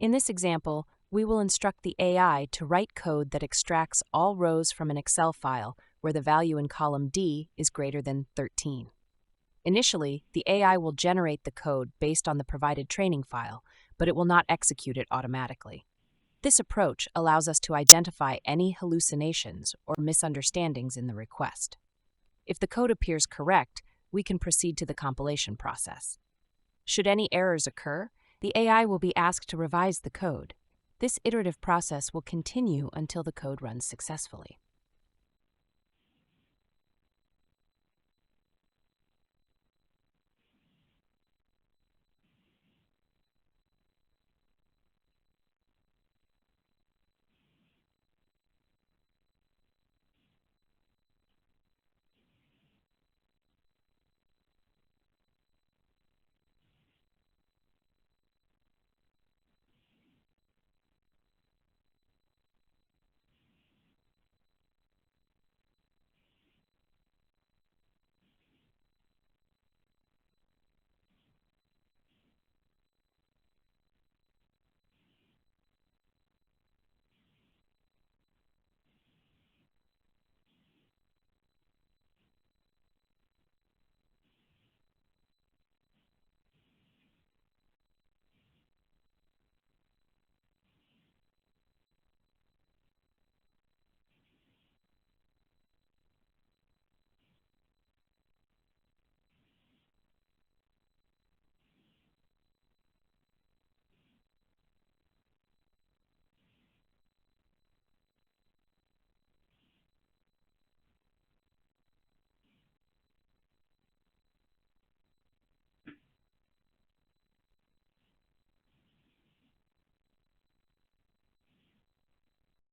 In this example, we will instruct the AI to write code that extracts all rows from an Excel file where the value in column D is greater than 13. Initially, the AI will generate the code based on the provided training file, but it will not execute it automatically. This approach allows us to identify any hallucinations or misunderstandings in the request. If the code appears correct, we can proceed to the compilation process. Should any errors occur, the AI will be asked to revise the code. This iterative process will continue until the code runs successfully.